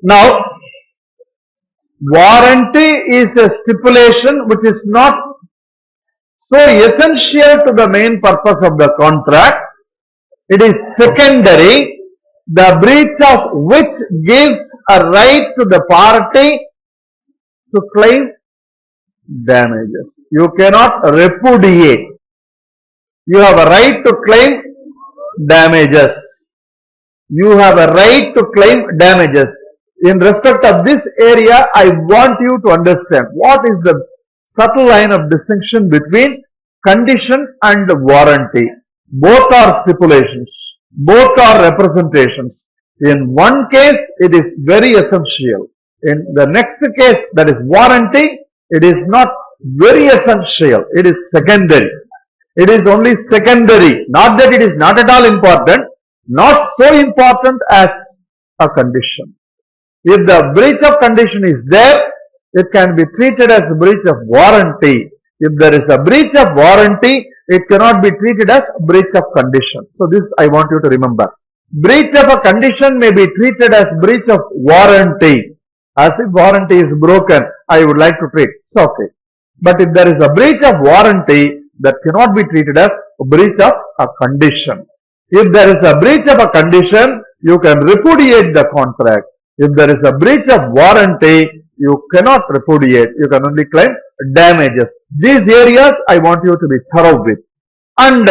Now, warranty is a stipulation which is not so essential to the main purpose of the contract. It is secondary, the breach of which gives a right to the party to claim damages. You cannot repudiate. You have a right to claim damages. You have a right to claim damages. In respect of this area, I want you to understand what is the subtle line of distinction between condition and warranty. Both are stipulations. Both are representations. In one case, it is very essential. In the next case, that is warranty, it is not very essential. It is secondary. It is only secondary. Not that it is not at all important. Not so important as a condition. If the breach of condition is there, it can be treated as a breach of warranty. If there is a breach of warranty, it cannot be treated as a breach of condition. So this I want you to remember. Breach of a condition may be treated as breach of warranty. As if warranty is broken, I would like to treat. It's okay. But if there is a breach of warranty, that cannot be treated as a breach of a condition. If there is a breach of a condition, you can repudiate the contract. If there is a breach of warranty, you cannot repudiate. You can only claim damages. These areas I want you to be thorough with. And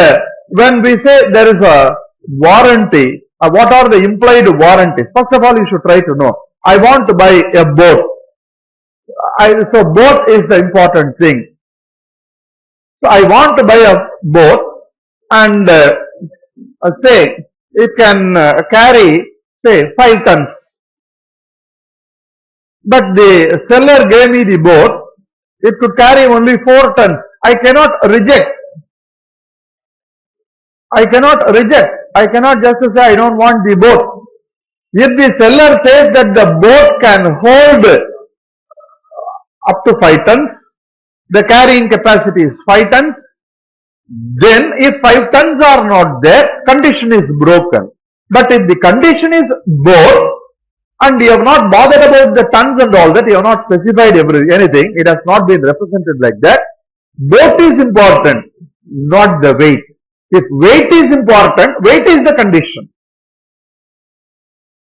when we say there is a warranty, what are the implied warranties? First of all, you should try to know. I want to buy a boat. So boat is the important thing. So I want to buy a boat and say it can carry say 5 tons. But the seller gave me the boat, it could carry only 4 tons. I cannot reject. I cannot reject. I cannot just say I don't want the boat. If the seller says that the boat can hold up to 5 tons, the carrying capacity is 5 tons, then if 5 tons are not there, condition is broken. But if the condition is boat, and you have not bothered about the tons and all that, you have not specified anything, it has not been represented like that. Boat is important, not the weight. If weight is important, weight is the condition.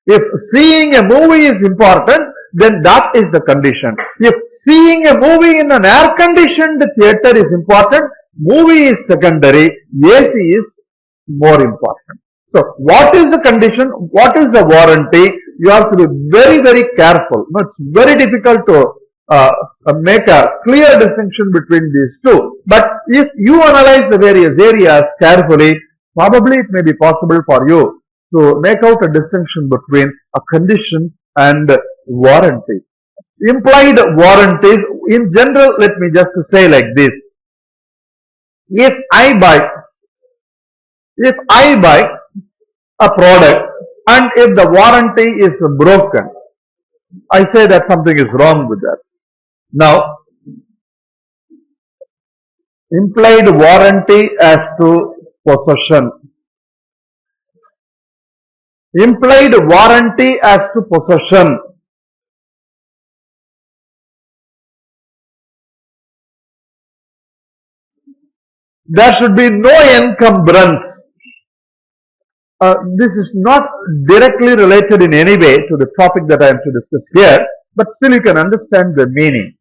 If seeing a movie is important, then that is the condition. If seeing a movie in an air-conditioned theatre is important, movie is secondary, AC is more important. So, what is the condition? What is the warranty? You have to be very, very careful. No, it's very difficult to make a clear distinction between these two. But if you analyze the various areas carefully, probably it may be possible for you to make out a distinction between a condition and warranty. Implied warranties, in general, let me just say like this. If I buy a product and if the warranty is broken, I say that something is wrong with that. Now, implied warranty as to possession. Implied warranty as to possession. There should be no encumbrance. This is not directly related in any way to the topic that I am to discuss here, but still you can understand the meaning.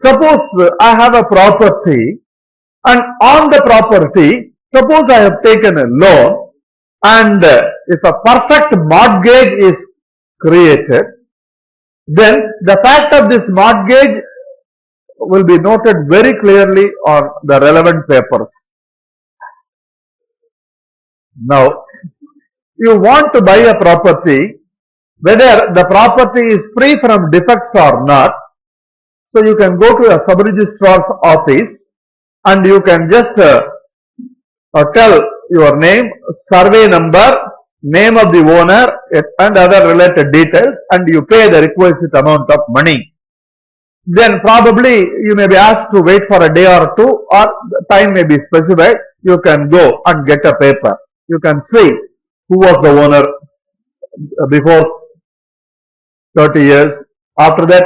Suppose I have a property, and on the property, suppose I have taken a loan, and if a perfect mortgage is created, then the fact of this mortgage will be noted very clearly on the relevant papers. Now, you want to buy a property, whether the property is free from defects or not. So you can go to a sub-registrar's office and you can just tell your name, survey number, name of the owner and other related details, and you pay the requisite amount of money. Then probably you may be asked to wait for a day or two, or time may be specified. You can go and get a paper. You can see who was the owner before 30 years. After that,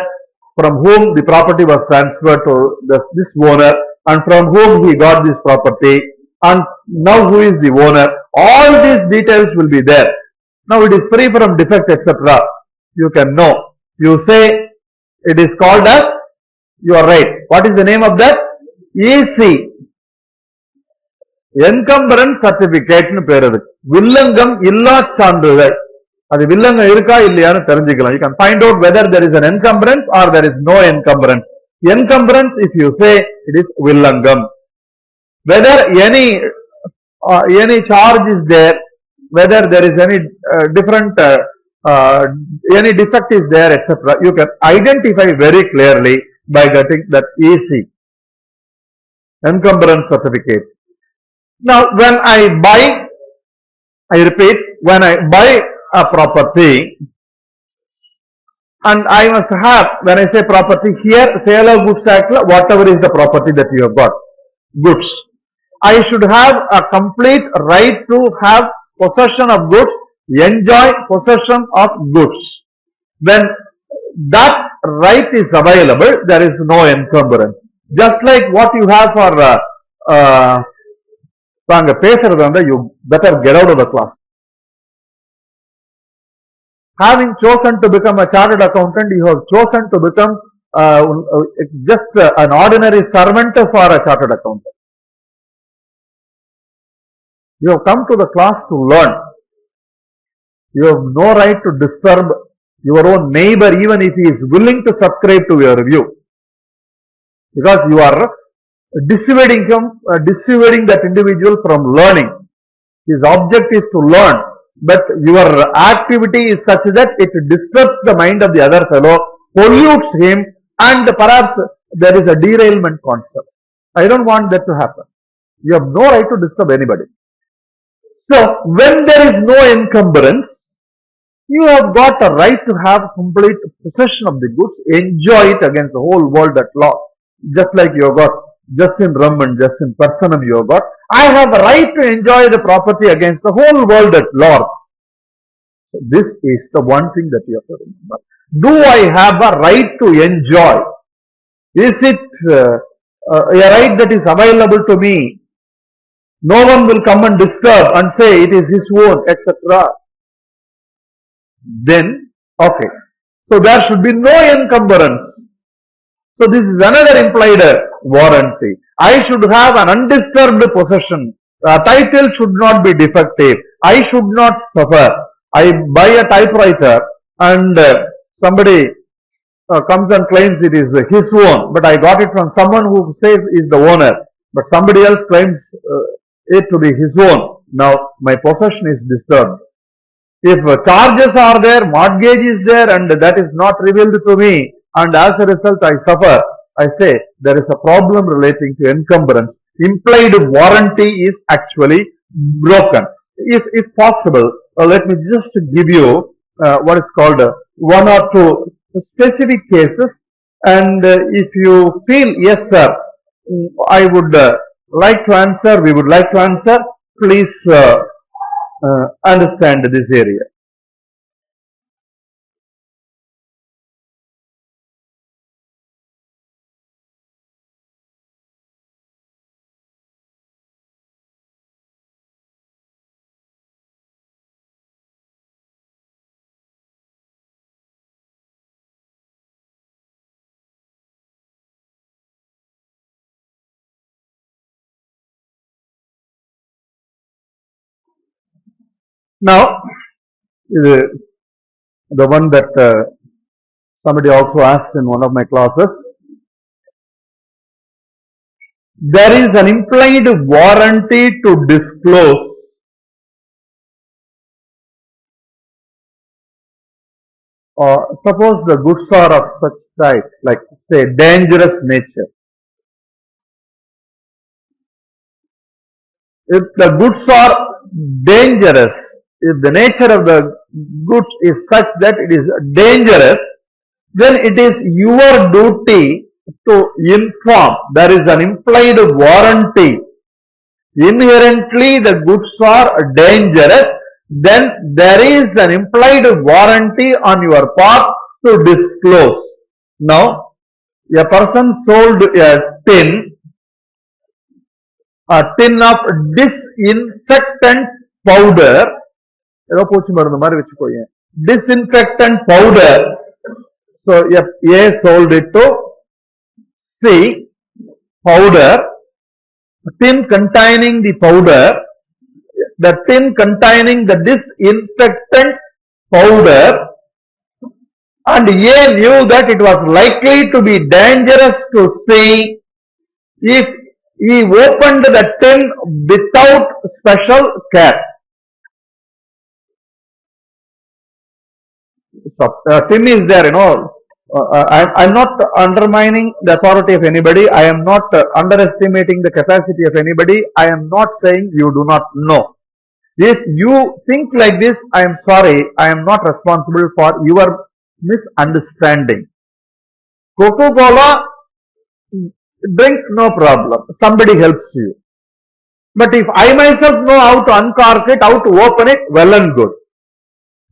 from whom the property was transferred to this owner, and from whom he got this property, and now who is the owner. All these details will be there. Now it is free from defect, etc. You can know. You say it is called as, you are right. What is the name of that? EC. Encumbrance certificate nu பேரு இருக்கு. வில்லங்கம் இல்லா சான்றிதழ். அது வில்லங்கம் இருக்கா இல்லையான்னு தெரிஞ்சுக்கலாம். You can find out whether there is an encumbrance or there is no encumbrance. Encumbrance, if you say, it is villangam. Whether any charge is there, whether there is any different any defect is there, etc. You can identify very clearly by getting that EC, encumbrance certificate. Now, when I buy, I repeat, when I buy a property, and I must have, when I say property here, Sale of Goods Act, whatever is the property that you have got, goods, I should have a complete right to have possession of goods, enjoy possession of goods. When that right is available, there is no encumbrance. Just like what you have for you better get out of the class. Having chosen to become a chartered accountant, you have chosen to become just an ordinary servant for a chartered accountant. You have come to the class to learn. You have no right to disturb your own neighbor, even if he is willing to subscribe to your view, because you are dissuading that individual from learning. His object is to learn, but your activity is such that it disturbs the mind of the other fellow, pollutes him, and perhaps there is a derailment concept. I don't want that to happen. You have no right to disturb anybody. So, when there is no encumbrance, you have got a right to have complete possession of the goods, enjoy it against the whole world at law. Just like you have got just in rum and just in personam you have got, I have a right to enjoy the property against the whole world at large. So this is the one thing that you have to remember. Do I have a right to enjoy? Is it a right that is available to me? No one will come and disturb and say it is his own, etc. Then, okay. So there should be no encumbrance. So this is another implied warranty. I should have an undisturbed possession. Title should not be defective. I should not suffer. I buy a typewriter and somebody comes and claims it is his own, but I got it from someone who says is the owner, but somebody else claims it to be his own. Now my possession is disturbed. If charges are there, mortgage is there, and that is not revealed to me, and as a result I suffer, I say there is a problem relating to encumbrance. Implied warranty is actually broken. If possible, let me just give you what is called one or two specific cases, and if you feel yes sir, I would like to answer, we would like to answer, please understand this area. Now, the one that somebody also asked in one of my classes, there is an implied warranty to disclose suppose the goods are of such type, like say dangerous nature. If the goods are dangerous, if the nature of the goods is such that it is dangerous, then it is your duty to inform. There is an implied warranty. Inherently the goods are dangerous, then there is an implied warranty on your part to disclose. Now, a person sold a tin of disinfectant powder. Disinfectant powder. So, A sold it to C, powder, tin containing the powder, the tin containing the disinfectant powder, and A knew that it was likely to be dangerous to C if he opened the tin without special care. So, tin is there, I am not undermining the authority of anybody. I am not underestimating the capacity of anybody. I am not saying you do not know. If you think like this, I am sorry. I am not responsible for your misunderstanding. Coca-Cola, drink, no problem. Somebody helps you. But if I myself know how to uncork it, how to open it, well and good.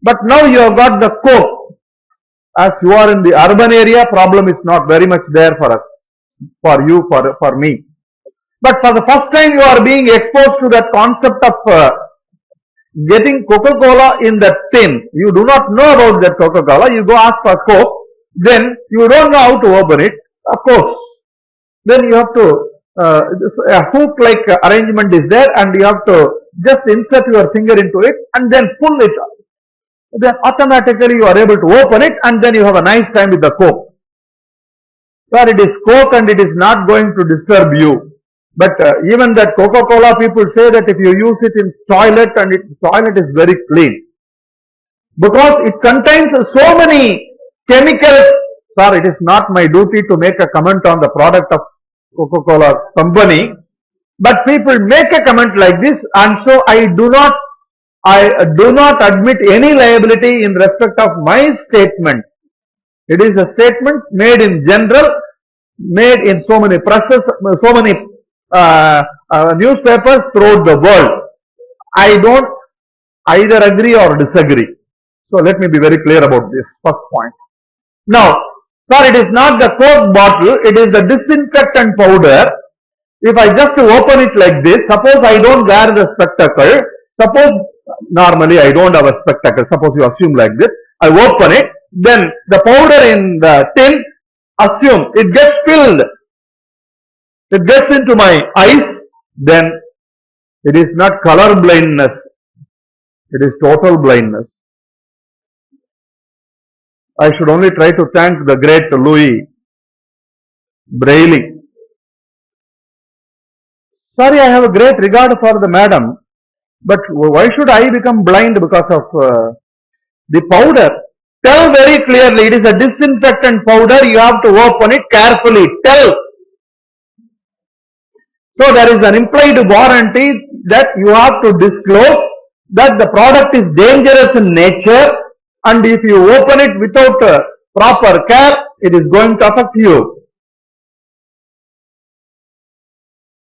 But now you have got the Coke. As you are in the urban area, problem is not very much there for us, for you, for me. But for the first time you are being exposed to that concept of getting Coca-Cola in the tin. You do not know about that Coca-Cola. You go ask for Coke. Then you don't know how to open it. Of course. Then you have to, a hook-like arrangement is there, and you have to just insert your finger into it and then pull it up. Then automatically you are able to open it, and then you have a nice time with the Coke. Sir, it is Coke and it is not going to disturb you. But even that Coca-Cola, people say that if you use it in toilet, and toilet is very clean. Because it contains so many chemicals. Sir, it is not my duty to make a comment on the product of Coca-Cola company. But people make a comment like this, and so I do not admit any liability in respect of my statement. It is a statement made in general, made in so many presses, so many newspapers throughout the world. I don't either agree or disagree. So let me be very clear about this first point. Now, sir, it is not the Coke bottle, it is the disinfectant powder. If I just open it like this, suppose I don't wear the spectacle, suppose normally I don't have a spectacle, suppose you assume like this, I open it, then the powder in the tin, assume it gets filled, it gets into my eyes, then it is not color blindness, it is total blindness. I should only try to thank the great Louis Braille. Sorry, I have a great regard for the madam, but why should I become blind because of the powder? Tell very clearly, it is a disinfectant powder, you have to open it carefully, tell. So there is an implied warranty that you have to disclose that the product is dangerous in nature, and if you open it without proper care, it is going to affect you.